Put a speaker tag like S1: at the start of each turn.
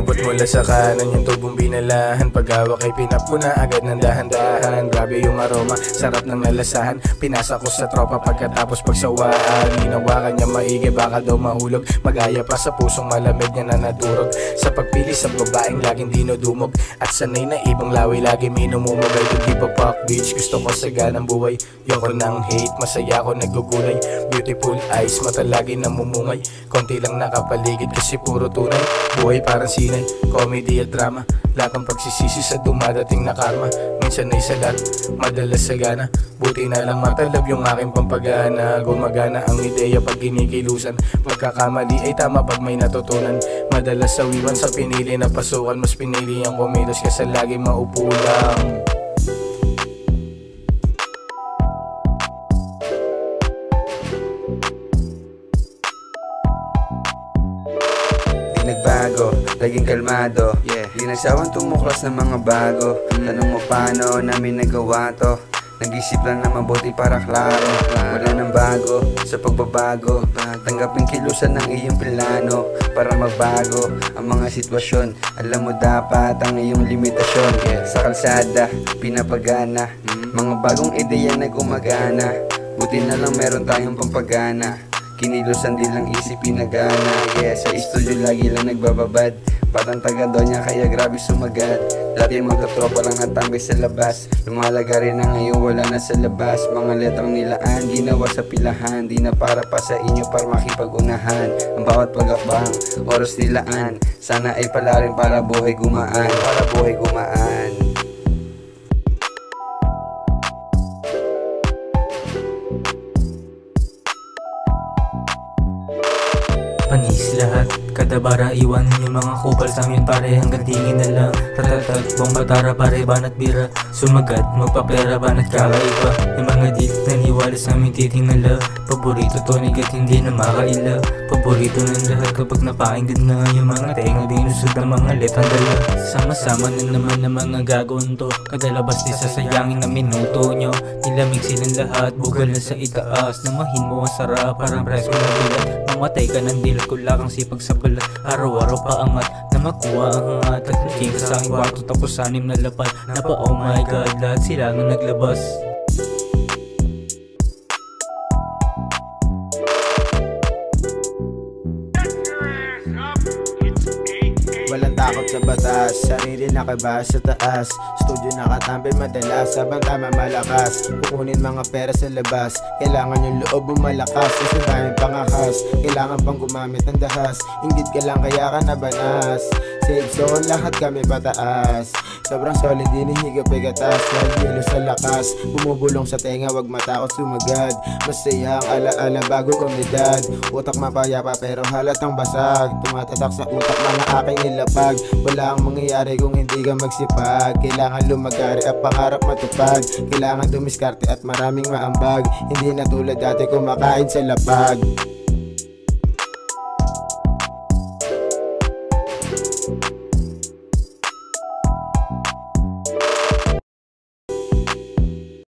S1: inabot mula sa kanan yung tubong binalahan. Paghawak ay pinapuna agad ng dahan-dahan. Grabe yung aroma, sarap ng nalasahan. Pinasa ko sa tropa pagkatapos pagsawaan. Hinawakan niya maigi, baka daw mahulog. Mag-aya pa sa pusong malamig niya na naturog. Sa pagpili sa babaeng laging dinudumog. At sanay na ibang lawi lagi minumumugay. Hindi pa fuck bitch, gusto ko saganang buhay. Yoko ng hate, masaya ko nagugulay. Beautiful eyes, mata lagi namumungay. Konti lang nakapaligid kasi puro tunay. Buhay parang sinay, comedy at drama. Lahat ng pagsisisi sa dumadating na karma. Minsan ay salat, madalas sagana. Buti na lang matalab yung aking pampagana. Gumagana ang ideya pag ginikilusan. Pagkakamali ay tama pag may natutunan. Madalas sawiwan sa pinili na pasukan. Mas pinili ang kumilos kasi lagi maupo lang.
S2: Nagbago, laging kalmado, di nagsawang tumuklas ng mga bago. Tanong mo paano namin nagawa to. Nag-isip lang na mabuti para klaro. Wala nang bago sa pagbabago. Tanggapin kilusan ng iyong plano para magbago ang mga sitwasyon. Alam mo dapat ang iyong limitasyon. Sa kalsada, pinapagana mga bagong ideya na gumagana. Buti na lang meron tayong pampagana. Kinilusan din lang isip pinagana. Sa studio lagi lang nagbababad. Batang taga Donya kaya grabe sumagat. Dati magkatropa lang natambay sa labas. Lumalaga rin na ngayon wala na sa labas. Mga letrang nilaan, ginawa sa pilahan. Di na para pa sa inyo para makipag-unahan. Ang bawat pagakbang, oras nilaan. Sana ay pala rin para buhay gumaan. Para buhay gumaan.
S3: Panis lahat, kada bara iwan yung mga kupal sa amin pare hanggang tingin na lang. Ratatat, buong batara pare banat bira. Sumagat, magpapera banat kakaiba. Yung mga di naniwala sa amin titingala. Paborito tonig at hindi na makaila. Paborito ng lahat kapag napakinggan na yung mga tenga dinusod ng mga letang dala. Sama-sama na naman ng mga gagonto. Kadalabas di sasayangin na minuto nyo. Nilamig silang lahat, bugal na sa itaas. Namahin mo ang sarap, parang presko na bilat. Mamatay ka ng dilat ko lakang sipag sa balat. Araw-araw paangat na makuha ang angat. At naging sa aking kwarto tapos 6 na lapad. Napa oh my god, lahat sila nung naglabas.
S4: Walang takot sa batas, sarili nakabas sa taas. Studio nakatambay madalas, sabang tama malakas. Kukunin mga pera sa labas, kailangan yung loob mo malakas. Kasi tayong pangakas, kailangan pang gumamit ng dahas. Inggit ka lang kaya ka nabanas. Safe zone, lahat kami pataas. Sobrang solid, hinihigap ay gatas. Naghilo sa lakas, bumubulong sa tenga, wag matakot sumagad. Masaya ang alaala bago komunidad. Utak mapayapa pero halatang basag. Tumatatak sa utak mga aking ilapag. Wala ang mangyayari kung hindi ka magsipag. Kailangan lumagari at pangarap matupad. Kailangan dumiskarte at maraming maambag. Hindi na tulad dati kumakain sa lapag.